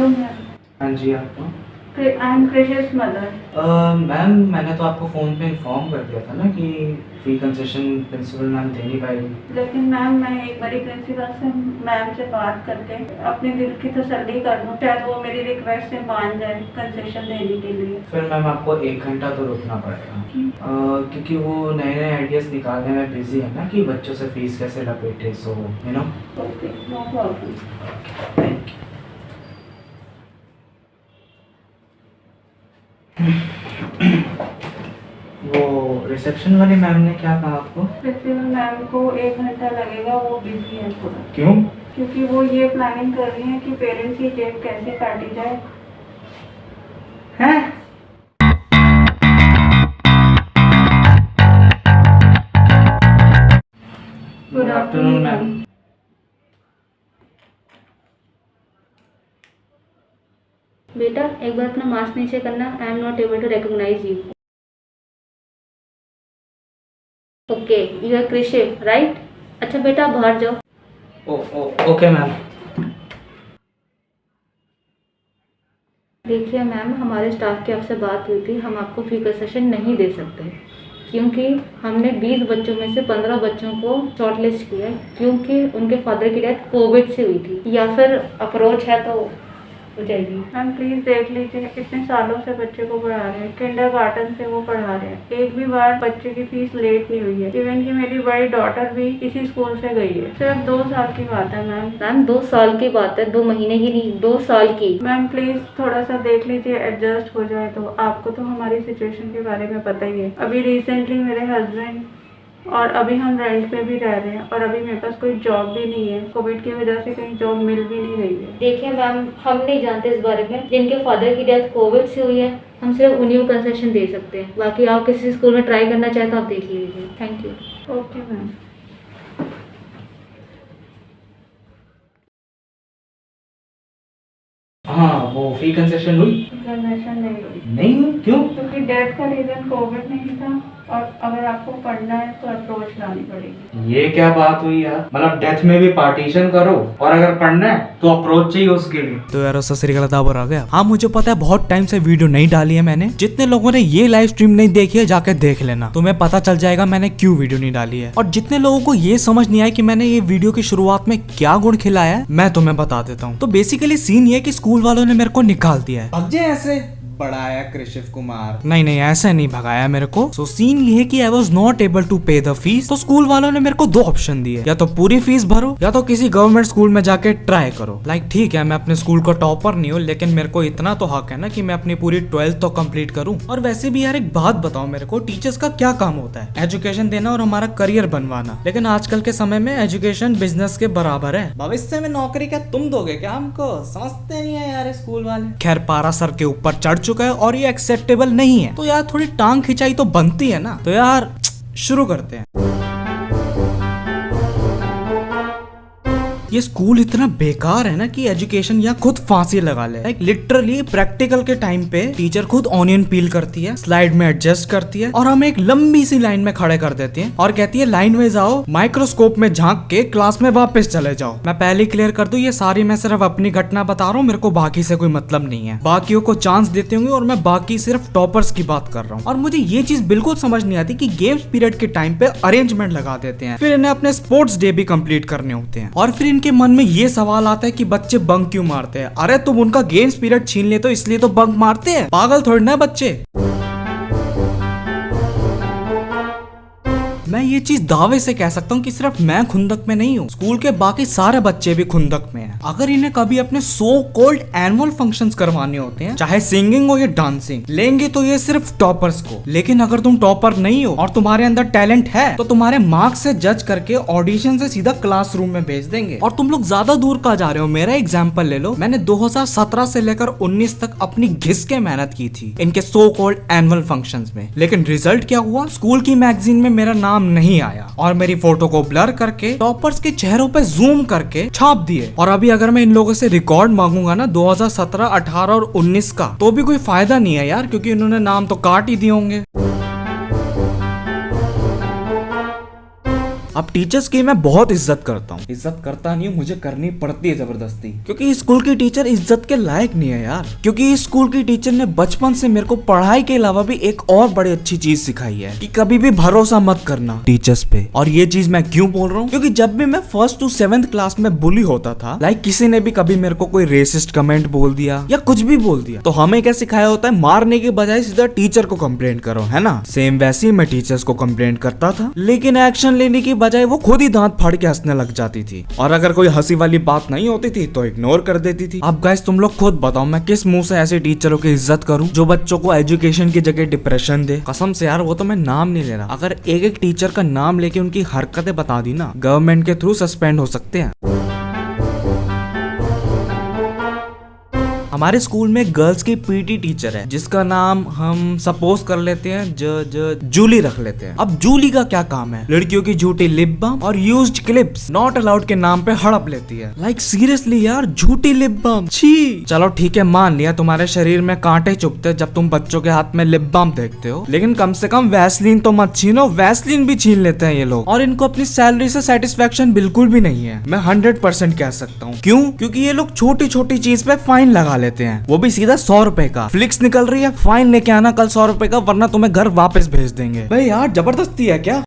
Hello ma'am. हाँ जी, आपको I am क्रिश's mother. Ma'am मैंने तो आपको फ़ोन पे इन्फॉर्म कर दिया था ना कि फ़ी कंसेशन प्रिंसिपल मैम दे नहीं पाएगी। लेकिन मैम मैं एक बारी प्रिंसिपल से मैम से बात करके अपने दिल की तसल्ली कर लूँ, शायद वो मेरी रिक्वेस्ट से मान जाए कंसेशन देने के लिए। फिर मैम आपको 1 घंटा तो रुकना पड़ेगा क्योंकि वो नए-नए आइडियाज़ निकालने में बिज़ी है ना कि बच्चों से फ़ीस कैसे लपेटे, so you know. Okay, no problem. Thank you. वो रिसेप्शन वाली मैम ने क्या कहा आपको? प्रिंसिपल मैम को 1 घंटा लगेगा, वो बिजी है थोड़ा। क्यों? क्योंकि वो ये प्लानिंग कर रही हैं कि पेरेंट्स की जेब कैसे काटी जाए। हैं? Good afternoon ma'am. बेटा एक बार अपना मास्क नीचे करना। I am not able to recognise you. Okay, you are Krishiv right. अच्छा बेटा आप बाहर जाओ। Okay ma'am. देखिए मैम, हमारे स्टाफ की आपसे बात हुई थी, हम आपको फी कंसेशन नहीं दे सकते क्योंकि हमने 20 बच्चों में से 15 बच्चों को शॉर्टलिस्ट किया है क्योंकि उनके फादर की डेथ कोविड से हुई थी, या फिर अप्रोच है तो हो जाएगी। मैम प्लीज देख लीजिए, इतने सालों से बच्चे को पढ़ा रहे हैं, किंडरगार्टन से वो पढ़ा रहे हैं, एक भी बार बच्चे की फीस लेट नहीं हुई है। इवन कि मेरी बड़ी डॉटर भी इसी स्कूल से गई है। सिर्फ 2 साल की बात है मैम। मैम 2 साल की बात है, 2 महीने की नहीं, 2 साल की। मैम प्लीज थोड़ा सा देख लीजिए, एडजस्ट हो जाए तो। आपको तो हमारी सिचुएशन के बारे में पता ही है। अभी रिसेंटली मेरे हस्बैंड और अभी हम रेंट पे भी रह रहे हैं और अभी मेरे पास कोई जॉब भी नहीं है। कोविड की वजह से कहीं जॉब मिल भी नहीं रही है। देखिए मैम, हम नहीं जानते इस बारे में। जिनके फादर की डेथ कोविड से हुई है, हम सिर्फ उन्हीं को कंसेशन दे सकते हैं। बाकी आप किसी स्कूल में ट्राई करना चाहें तो आप देख लीजिए। Thank you. Okay ma'am. हाँ, वो फ़ी कंसेशन हुई? कंसेशन नहीं हुई। नहीं हुई? क्यों? क्योंकि डेथ का रीजन कोविड नहीं था और अगर आपको पढ़ना है तो अप्रोच लानी पड़ेगी। ये क्या बात हुई यार? मतलब डेथ में भी पार्टीशन करो और अगर पढ़ना है तो अप्रोच चाहिए उसके लिए। तो यार उसका श्री गलत आ गया। हाँ मुझे पता है बहुत टाइम से वीडियो नहीं डाली है मैंने। जितने लोगों ने ये लाइव स्ट्रीम नहीं देखी है जाके देख लेना, तुम्हें पता चल जाएगा मैंने क्यों वीडियो नहीं डाली है। और जितने लोगों को ये समझ नहीं आया कि मैंने ये वीडियो की शुरुआत में क्या गुण खिलाया है, मैं तुम्हें बता देता हूँ। तो बेसिकली सीन ये कि स्कूल वालों ने मेरे को निकाल दिया है। भग जाए ऐसे बढ़ाया कृषिव कुमार। नहीं ऐसे नहीं भगाया मेरे को। सो सीन ये है कि I was not able to pay the fees. तो स्कूल वालों ने मेरे को 2 ऑप्शन दिए, या तो पूरी फीस भरो या तो किसी गवर्नमेंट स्कूल में जाके ट्राई करो। लाइक ठीक है, मैं अपने स्कूल का टॉपर नहीं हूँ, लेकिन मेरे को इतना तो हक है ना कि मैं अपनी पूरी 12th तो कंप्लीट करूँ। और वैसे भी यार एक बात बताओ मेरे को, टीचर्स का क्या काम होता है? एजुकेशन देना और हमारा करियर बनवाना। लेकिन आजकल के समय में एजुकेशन बिजनेस के बराबर है। भविष्य में नौकरी क्या तुम दोगे क्या हमको? समझते नहीं है यार स्कूल वाले। खैर पारा सर के ऊपर चढ़ चुका है और ये एक्सेप्टेबल नहीं है, तो यार थोड़ी टांग खिंचाई तो बनती है ना। तो यार शुरू करते हैं। ये स्कूल इतना बेकार है ना कि एजुकेशन यहाँ खुद फांसी लगा ले। लाइक लिटरली प्रैक्टिकल के टाइम पे टीचर खुद ऑनियन पील करती है, स्लाइड में एडजस्ट करती है और हमें एक लंबी सी लाइन में खड़े कर देती है और कहती है लाइन में जाओ, माइक्रोस्कोप में झांक के क्लास में वापस चले जाओ। मैं पहले क्लियर कर दूं, ये सारी मैं सिर्फ अपनी घटना बता रहा हूँ, मेरे को बाकी से कोई मतलब नहीं है। बाकियों को चांस देते होंगे और मैं बाकी सिर्फ टॉपर्स की बात कर रहा हूँ। और मुझे ये चीज बिल्कुल समझ नहीं आती कि गेम्स पीरियड के टाइम पे अरेंजमेंट लगा देते हैं, फिर इन्हें अपने स्पोर्ट्स डे भी कंप्लीट करने होते हैं और फिर के मन में ये सवाल आता है कि बच्चे बंक क्यों मारते हैं। अरे तुम उनका गेम्स पीरियड छीन ले तो इसलिए तो बंक मारते हैं, पागल थोड़ी ना बच्चे। मैं ये चीज दावे से कह सकता हूँ कि सिर्फ मैं खुंदक में नहीं हूँ, स्कूल के बाकी सारे बच्चे भी खुंदक में हैं। अगर इन्हें कभी अपने सो कॉल्ड एनुअल फंक्शंस करवाने होते हैं, चाहे सिंगिंग हो या डांसिंग, लेंगे तो ये सिर्फ टॉपर्स को। लेकिन अगर तुम टॉपर नहीं हो और तुम्हारे अंदर टैलेंट है तो तुम्हारे मार्क्स से जज करके ऑडिशन से सीधा क्लासरूम में भेज देंगे। और तुम लोग ज्यादा दूर का जा रहे हो, मेरा एग्जाम्पल ले लो। मैंने 2017 से लेकर 19 तक अपनी घिस के मेहनत की थी इनके सो कॉल्ड एनुअल फंक्शंस में, लेकिन रिजल्ट क्या हुआ? स्कूल की मैगजीन में मेरा नाम नहीं आया और मेरी फोटो को ब्लर करके टॉपर्स के चेहरों पे जूम करके छाप दिए। और अभी अगर मैं इन लोगों से रिकॉर्ड मांगूंगा ना 2017, 18 और 19 का, तो भी कोई फायदा नहीं है यार, क्योंकि इन्होंने नाम तो काट ही दिए होंगे। अब टीचर्स की मैं बहुत इज्जत करता हूँ। इज्जत करता नहीं हूँ, मुझे करनी पड़ती है जबरदस्ती, क्योंकि स्कूल की टीचर इज्जत के लायक नहीं है यार। क्योंकि इस स्कूल की टीचर ने बचपन से मेरे को पढ़ाई के अलावा भी एक और बड़ी अच्छी चीज सिखाई है कि कभी भी भरोसा मत करना टीचर्स पे। और ये चीज मैं क्यों बोल रहा हूँ, क्योंकि जब भी मैं 1st to 7th क्लास में बुली होता था, लाइक किसी ने भी कभी मेरे को कोई रेसिस्ट कमेंट बोल दिया या कुछ भी बोल दिया, तो हमें क्या सिखाया होता है, मारने के बजाय सीधा टीचर को कंप्लेंट करो, है ना। सेम वैसे ही मैं टीचर्स को कंप्लेंट करता था, लेकिन एक्शन लेने की बजाय वो खुद ही दांत फाड़ के हंसने लग जाती थी, और अगर कोई हंसी वाली बात नहीं होती थी तो इग्नोर कर देती थी। अब गाइस तुम लोग खुद बताओ मैं किस मुंह से ऐसे टीचरों की इज्जत करूं जो बच्चों को एजुकेशन की जगह डिप्रेशन दे। कसम से यार, वो तो मैं नाम नहीं ले रहा, अगर एक एक टीचर का नाम लेके उनकी हरकतें बता दी ना, गवर्नमेंट के थ्रू सस्पेंड हो सकते हैं। हमारे स्कूल में गर्ल्स की पीटी टीचर है जिसका नाम हम सपोज कर लेते हैं जूली रख लेते हैं। अब जूली का क्या काम है, लड़कियों की झूठी लिप बाम और यूज्ड क्लिप्स नॉट अलाउड के नाम पे हड़प लेती है। लाइक सीरियसली यार, झूठी लिप बाम, छी। चलो ठीक है, मान लिया तुम्हारे शरीर में कांटे चुभते हैं जब तुम बच्चों के हाथ में लिप बाम देखते हो, लेकिन कम से कम वैसलीन तो मत छीनो। वैसलीन भी छीन लेते हैं ये लोग, और इनको अपनी सैलरी से सेटिस्फेक्शन बिल्कुल भी नहीं है। मैं 100% कह सकता हूँ। क्यों? क्योंकि ये लोग छोटी छोटी चीज पे फाइन लगा लेते हैं, वो भी सीधा 100 रुपए का। फ्लिक्स निकल रही है, फाइन लेके आना कल 100 रुपए का, वरना तुम्हें घर वापस भेज देंगे। भाई यार जबरदस्ती है क्या?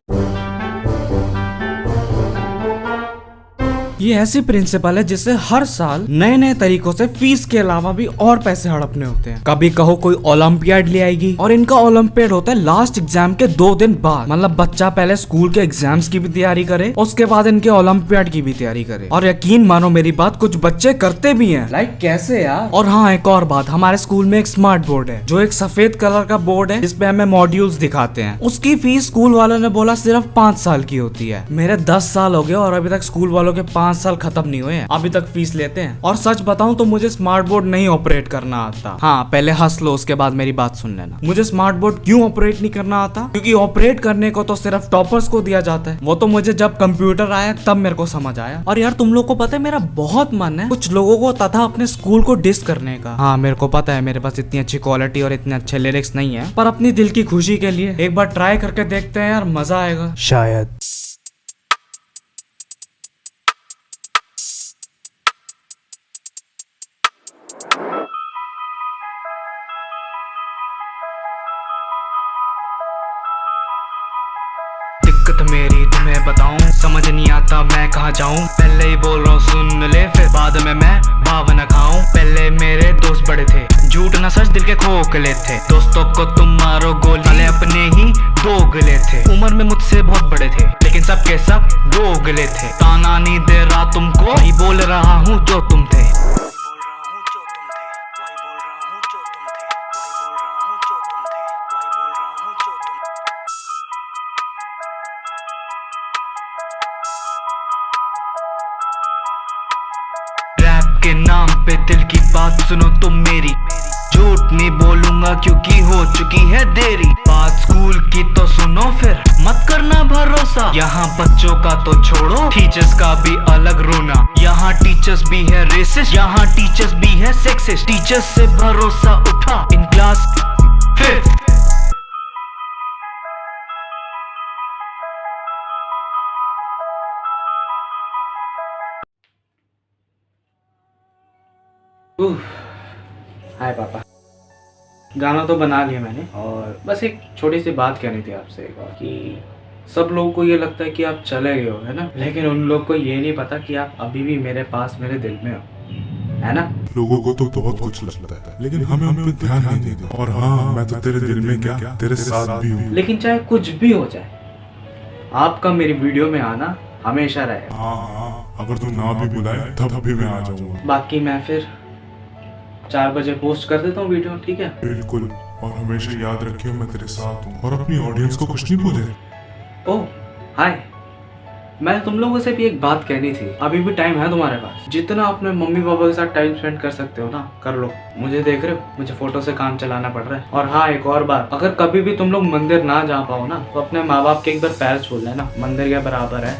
ये ऐसी प्रिंसिपल है जिससे हर साल नए नए तरीकों से फीस के अलावा भी और पैसे हड़पने होते हैं। कभी कहो कोई ओलंपियाड ले आएगी, और इनका ओलंपियाड होता है लास्ट एग्जाम के 2 दिन बाद। मतलब बच्चा पहले स्कूल के एग्जाम्स की भी तैयारी करे, उसके बाद इनके ओलंपियाड की भी तैयारी करे। और यकीन मानो मेरी बात, कुछ बच्चे करते भी हैं। लाइक कैसे यार? और हाँ, एक और बात, हमारे स्कूल में एक स्मार्ट बोर्ड है, जो एक सफेद कलर का बोर्ड है जिसपे हमें मॉड्यूल्स दिखाते हैं। उसकी फीस स्कूल वालों ने बोला सिर्फ 5 साल की होती है। मेरे 10 साल हो गए और अभी तक स्कूल वालों के 5 साल खत्म नहीं हुए हैं, अभी तक फीस लेते हैं। और सच बताऊं तो मुझे स्मार्ट बोर्ड नहीं ऑपरेट करना आता। हाँ, पहले हंस लो, उसके बाद मेरी बात सुन लेना। मुझे स्मार्ट बोर्ड क्यों ऑपरेट नहीं करना आता? क्योंकि ऑपरेट करने को तो सिर्फ टॉपर्स को दिया जाता है। वो तो मुझे जब कंप्यूटर आया तब मेरे को समझ आया। और यार तुम लोग को पता है, मेरा बहुत मन है कुछ लोगों को तथा अपने स्कूल को डिस करने का। हाँ, मेरे को पता है मेरे पास इतनी अच्छी क्वालिटी और इतने अच्छे लिरिक्स नहीं है, पर अपनी दिल की खुशी के लिए एक बार ट्राई करके देखते हैं यार, मजा आएगा शायद। दिक्कत मेरी तुम्हें बताऊं, समझ नहीं आता मैं कहाँ जाऊं। पहले ही बोल रहा हूँ सुन ले, फिर बाद में मैं भाव न खाऊं। पहले मेरे दोस्त बड़े थे, झूठ न सच दिल के खोखले थे। दोस्तों को तुम मारो गोली, साले अपने ही दोगले थे। उम्र में मुझसे बहुत बड़े थे, लेकिन सबके सब दोगले थे। ताना नहीं दे रहा तुमको, वही बोल रहा हूँ जो तुम थे। के नाम पे दिल की बात सुनो तुम मेरी, झूठ नहीं बोलूंगा क्योंकि हो चुकी है देरी। बात स्कूल की तो सुनो, फिर मत करना भरोसा। यहाँ बच्चों का तो छोड़ो, टीचर्स का भी अलग रोना। यहाँ टीचर्स भी है रेसिस्ट, यहाँ टीचर्स भी है सेक्सिस्ट। टीचर्स से भरोसा उठा इन क्लास 5th। हाय पापा, गाना तो बना लिया मैंने, और बस एक छोटी सी बात कहनी थी आपसे एक और, कि सब लोगों को ये लगता है कि आप चले गए हो, है ना, लेकिन उन लोग को ये नहीं पता कि आप अभी भी मेरे पास, मेरे दिल में हो, है ना। लोगों को तो बहुत कुछ लगता है, लेकिन हमें उन पे ध्यान नहीं देते। और हाँ, मैं तो तेरे दिल में क्या, तेरे साथ भी हूँ। लेकिन चाहे कुछ भी हो जाए, आपका मेरी वीडियो में आना हमेशा रहेगा। हाँ, अगर तू ना भी बुलाए तब भी मैं आ जाऊंगा। बाकी मैं फिर 4 बजे पोस्ट कर देता हूँ वीडियो, ठीक है? बिल्कुल, और हमेशा याद रखियो मैं तेरे साथ हूँ, और अपनी ऑडियंस को कुछ नहीं बोले। ओह हाय, मैं तुम लोगों से भी एक बात कहनी थी। अभी भी टाइम है तुम्हारे पास, जितना अपने मम्मी पापा के साथ टाइम स्पेंड कर सकते हो ना, कर लो। मुझे देख रहे हो, मुझे फोटो से काम चलाना पड़ रहा है। और हाँ, एक और बात, अगर कभी भी तुम लोग मंदिर ना जा पाओ ना, तो अपने माँ बाप के एक बार पैर छू लेना, मंदिर के बराबर है।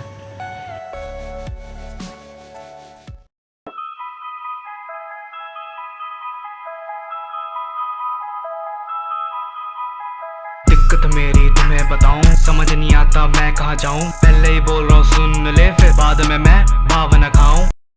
दिक्कत मेरी तुम्हें बताऊं, समझ नहीं आता मैं कहाँ जाऊं। पहले ही बोल